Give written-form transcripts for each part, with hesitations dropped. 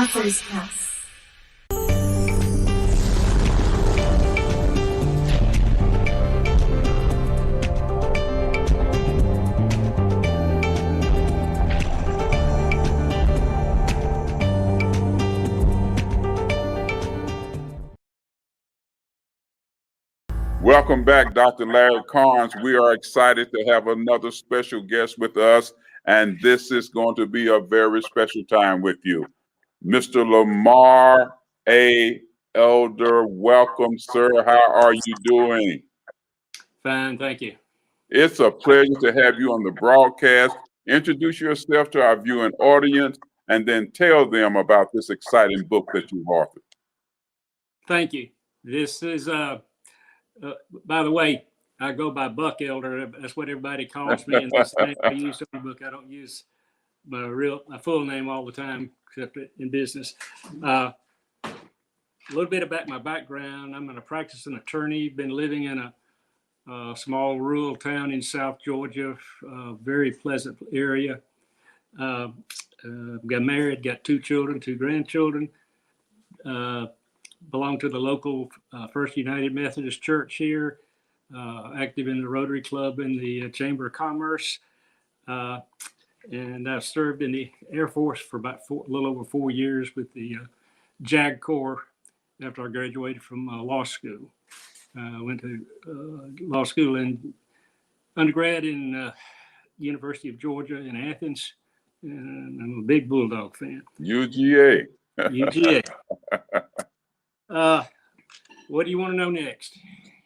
Author's House. Welcome back, Dr. Larry Carnes. We are excited to have another special guest with us, and this is going to be a very special time with you. Mr. Lamar A. Elder, welcome, sir. How are you doing? Fine, thank you. It's a pleasure to have you on the broadcast. Introduce yourself to our viewing audience, and then tell them about this exciting book that you've authored. Thank you. This is by the way, I go by Buck Elder. That's what everybody calls me, and that's the name I use in the book. I don't use my full name all the time, except in business. A little bit about my background. I'm a practicing attorney. Been living in a small rural town in South Georgia, very pleasant area. Got married, got 2 children, 2 grandchildren. Belong to the local First United Methodist Church here, active in the Rotary Club and the Chamber of Commerce. And I've served in the Air Force for about a little over 4 years with the JAG Corps after I graduated from law school. Went to law school in undergrad in University of Georgia in Athens, and I'm a big Bulldog fan. UGA. UGA. What do you want to know next?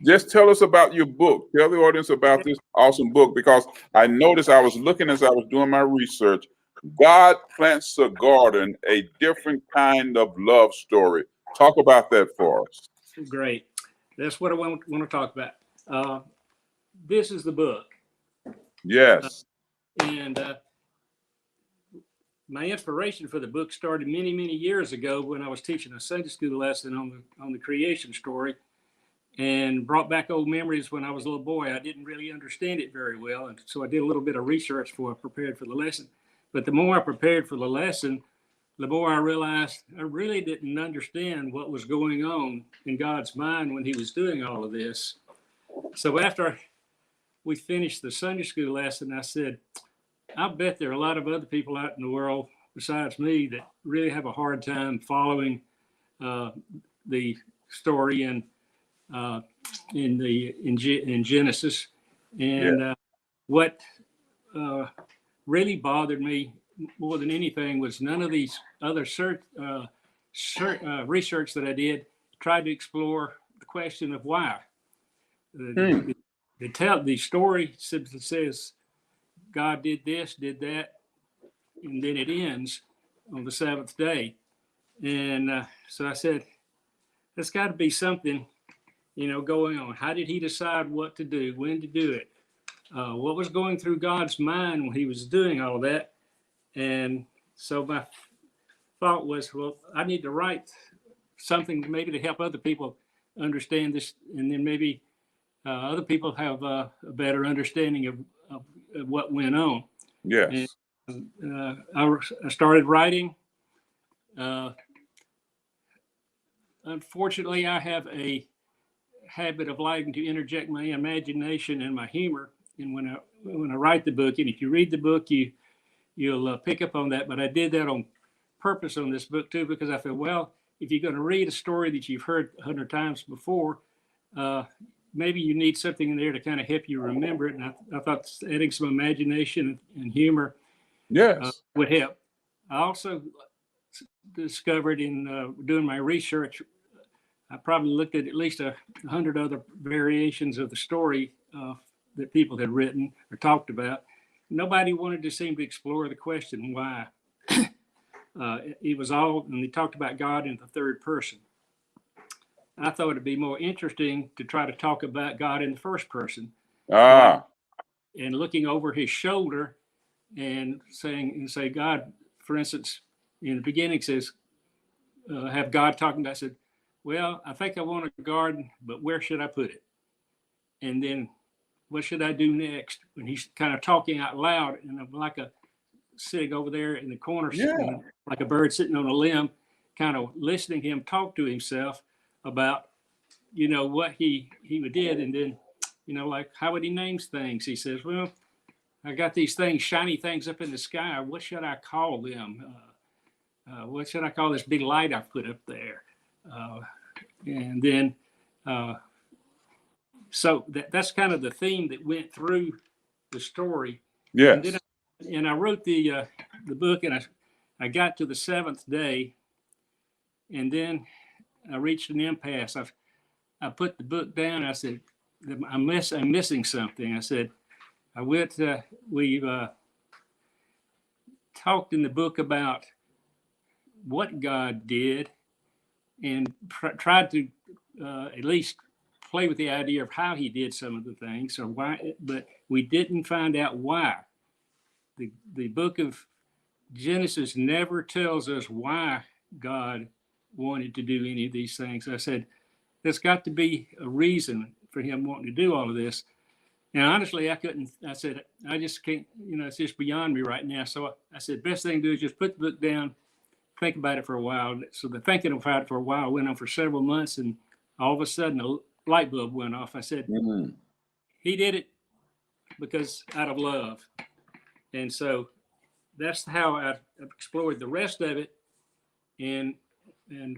Just tell us about your book. Tell the audience about this awesome book, because I noticed, I was looking as I was doing my research, God Plants a Garden, a different kind of love story. Talk about that for us. Great. That's what I want to talk about. This is the book. Yes. And my inspiration for the book started many, many years ago when I was teaching a Sunday school lesson on the creation story, and brought back old memories when I was a little boy. I didn't really understand it very well, and so I did a little bit of research before I prepared for the lesson. But the more I prepared for the lesson, the more I realized I really didn't understand what was going on in God's mind when he was doing all of this. So after we finished the Sunday school lesson, I said, I bet there are a lot of other people out in the world besides me that really have a hard time following the story in Genesis. And what really bothered me more than anything was none of these other research that I did tried to explore the question of why. The story simply says God did this, did that, and then it ends on the 7th day. And so I said, there's got to be something, going on. How did he decide what to do, when to do it? What was going through God's mind when he was doing all that? And so my thought was, well, I need to write something maybe to help other people understand this, and then maybe other people have a better understanding of what went on. Yes. And, I started writing. Unfortunately, I have a habit of liking to interject my imagination and my humor. And when I write the book, and if you read the book, you'll pick up on that. But I did that on purpose on this book too, because I felt, well, if you're going to read a story that you've heard 100 times before, maybe you need something in there to kind of help you remember it. And I thought adding some imagination and humor would help. I also discovered in doing my research, I probably looked at least 100 other variations of the story that people had written or talked about. Nobody wanted to seem to explore the question why. It was all, and they talked about God in the third person. I thought it'd be more interesting to try to talk about God in the first person. And looking over his shoulder and say, God, for instance, in the beginning says, have God talking about, I said, well, I think I want a garden, but where should I put it? And then what should I do next? When he's kind of talking out loud, and I'm like sitting over there in the corner, like a bird sitting on a limb. kind of listening to him talk to himself about, you know, what he did. And then, you know, like, how would he name things? He says, well, I got these things, shiny things up in the sky. What should I call them? What should I call this big light I put up there? And then, so that's kind of the theme that went through the story. Yes. And then I wrote the book, and I got to the seventh day, and then I reached an impasse. I put the book down. I said, I'm missing something. I said, we talked in the book about what God did, and tried to at least play with the idea of how he did some of the things, or why, but we didn't find out why. The book of Genesis never tells us why God wanted to do any of these things. I said, there's got to be a reason for him wanting to do all of this. And honestly, I said, I just can't, you know, it's just beyond me right now. So I said, best thing to do is just put the book down, think about it for a while. So the thinking about it for a while went on for several months, and all of a sudden a light bulb went off. I said, he did it because out of love. And so that's how I explored the rest of it. And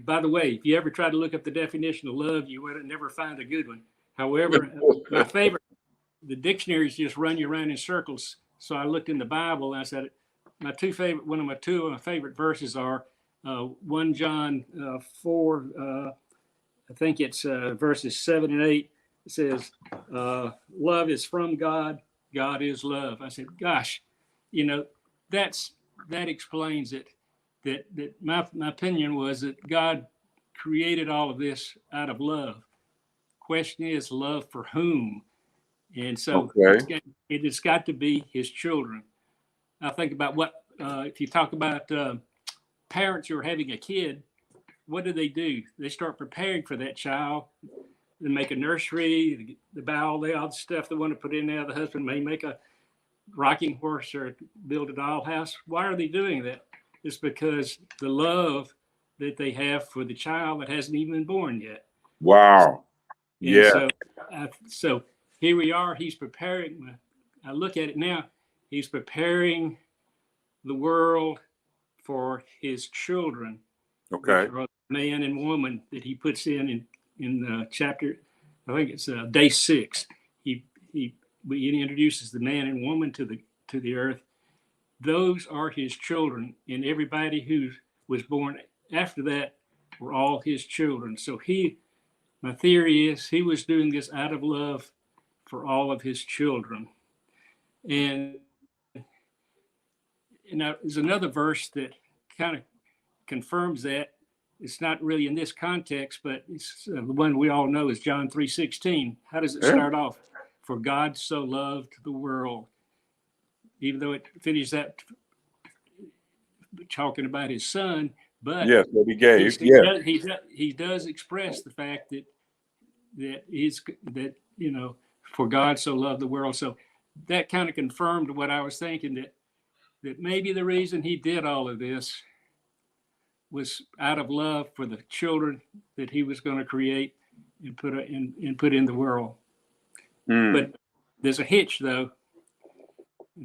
by the way, if you ever try to look up the definition of love, you would never find a good one. However, my favorite, the dictionaries just run you around in circles. So I looked in the Bible, and I said, one of my favorite verses are 1 John 4, I think it's verses 7 and 8. It says, love is from God, God is love. I said, gosh, you know, that explains it. That my opinion was that God created all of this out of love. Question is, love for whom? And so it's got to be his children. I think about what, if you talk about parents who are having a kid, what do? They start preparing for that child. They make a nursery, they buy all the stuff they want to put in there. The husband may make a rocking horse or build a dollhouse. Why are they doing that? It's because the love that they have for the child that hasn't even been born yet. Wow. Yeah. So here we are. He's preparing. I look at it now. He's preparing the world for his children. Okay. Man and woman that he puts in chapter, I think it's day 6. He introduces the man and woman to the earth. Those are his children, and everybody who was born after that were all his children. So my theory is he was doing this out of love for all of his children. And now there's another verse that kind of confirms that. It's not really in this context, but it's the one we all know is John 3:16. How does it start off? For God so loved the world. Even though it finishes that talking about his son, but yes, what he gave. He does express the fact that you know, for God so loved the world. So that kind of confirmed what I was thinking, that maybe the reason he did all of this was out of love for the children that he was going to create and put in the world. But there's a hitch, though.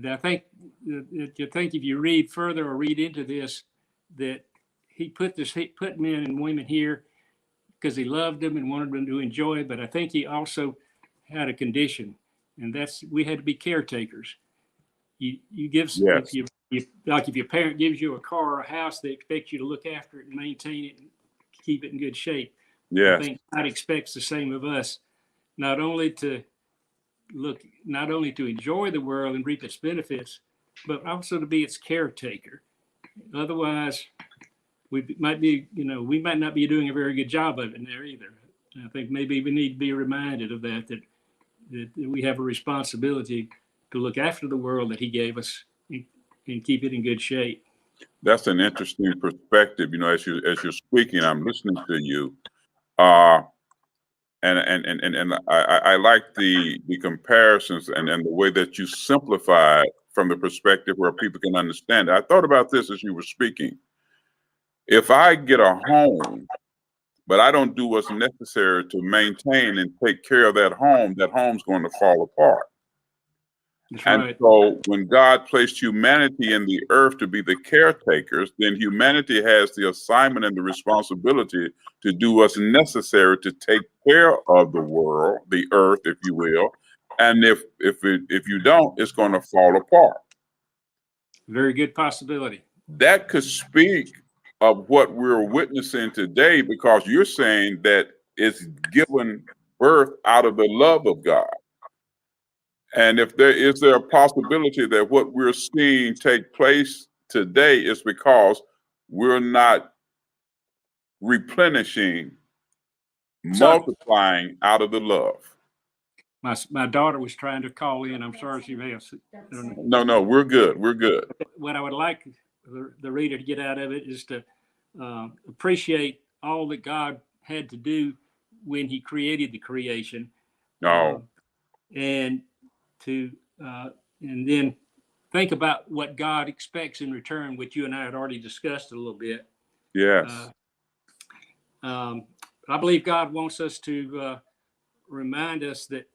I think if you read further or read into this, that he put men and women here because he loved them and wanted them to enjoy. But I think he also had a condition, and that's we had to be caretakers. You give if your parent gives you a car or a house, they expect you to look after it and maintain it and keep it in good shape. I think God expects the same of us, not only to enjoy the world and reap its benefits, but also to be its caretaker. Otherwise, we might not be doing a very good job of it there either. I think maybe we need to be reminded of that we have a responsibility to look after the world that he gave us and keep it in good shape. That's an interesting perspective. You know, as you're speaking, I'm listening to you. And I like the comparisons and the way that you simplify from the perspective where people can understand it. I thought about this as you were speaking. If I get a home, but I don't do what's necessary to maintain and take care of that home's going to fall apart. That's And right. so when God placed humanity in the earth to be the caretakers, then humanity has the assignment and the responsibility to do what's necessary to take care of the world, the earth, if you will. And if you don't, it's going to fall apart. Very good possibility. That could speak of what we're witnessing today, because you're saying that it's given birth out of the love of God. And if there is there a possibility that what we're seeing take place today is because we're not replenishing, Sorry, multiplying out of the love? my daughter was trying to call in. I'm sorry she may have. No, we're good. We're good. What I would like the reader to get out of it is to appreciate all that God had to do when He created the creation, No, and to and then think about what God expects in return, which you and I had already discussed a little bit. yes, I believe God wants us to remind us that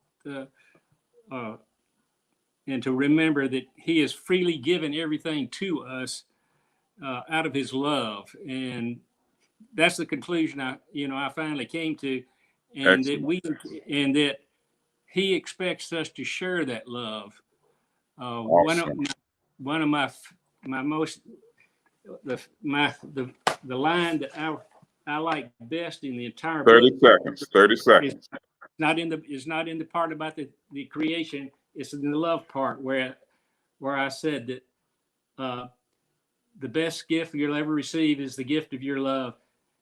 and to remember that He has freely given everything to us out of His love, and that's the conclusion I finally came to, and excellent. that He expects us to share that love. Awesome. One of my most the line that I like best in the entire 30 book seconds. 30 is seconds. not in the part about the creation. It's in the love part where I said that the best gift you'll ever receive is the gift of your love.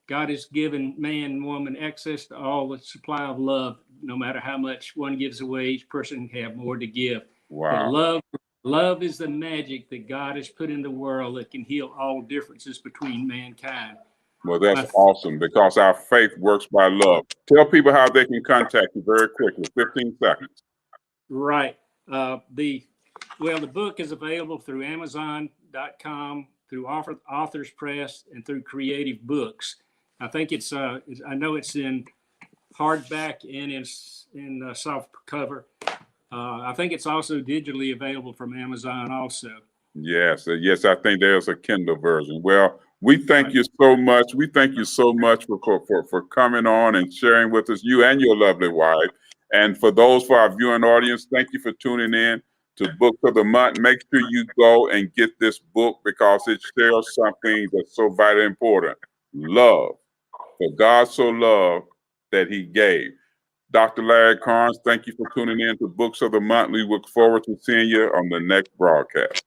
God has given man and woman access to all the supply of love. No matter how much one gives away, each person can have more to give. But Wow. love is the magic that God has put in the world that can heal all differences between mankind. Well, that's awesome, because our faith works by love. Tell people how they can contact you very quickly. 15 seconds. Right. The book is available through Amazon.com, through Authors Press, and through Creative Books. I think I know it's in hardback and in soft cover. I think it's also digitally available from Amazon also. Yes, I think there's a Kindle version. Well, we thank you so much. We thank you so much for coming on and sharing with us, you and your lovely wife. And for our viewing audience, thank you for tuning in to Book of the Month. Make sure you go and get this book, because it shares something that's so vitally important. Love. For God so loved that He gave. Dr. Larry Carnes, thank you for tuning in to Books of the Month. We look forward to seeing you on the next broadcast.